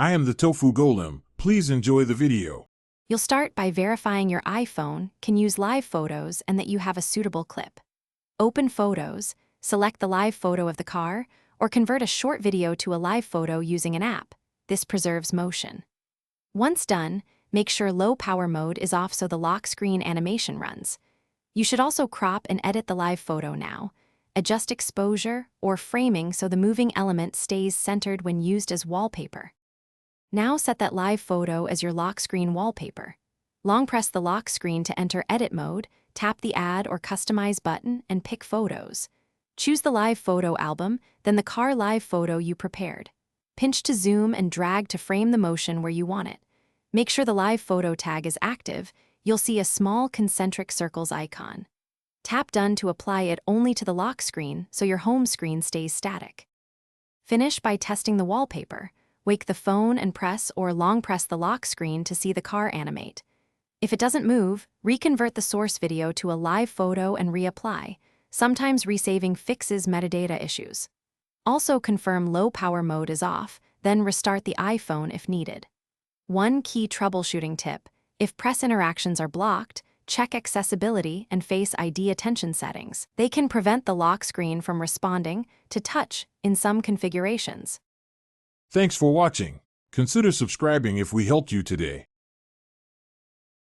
I am the Tofu Golem. Please enjoy the video. You'll start by verifying your iPhone can use live photos and that you have a suitable clip. Open Photos, select the live photo of the car, or convert a short video to a live photo using an app. This preserves motion. Once done, make sure low power mode is off so the lock screen animation runs. You should also crop and edit the live photo now. Adjust exposure or framing so the moving element stays centered when used as wallpaper. Now set that live photo as your lock screen wallpaper. Long press the lock screen to enter edit mode, tap the Add or Customize button, and pick Photos. Choose the live photo album, then the car live photo you prepared. Pinch to zoom and drag to frame the motion where you want it. Make sure the live photo tag is active. You'll see a small concentric circles icon. Tap Done to apply it only to the lock screen so your home screen stays static. Finish by testing the wallpaper. Wake the phone and press or long press the lock screen to see the car animate. If it doesn't move, reconvert the source video to a live photo and reapply. Sometimes resaving fixes metadata issues. Also confirm low power mode is off, then restart the iPhone if needed. One key troubleshooting tip: if press interactions are blocked, check accessibility and Face ID attention settings. They can prevent the lock screen from responding to touch in some configurations. Thanks for watching. Consider subscribing if we helped you today.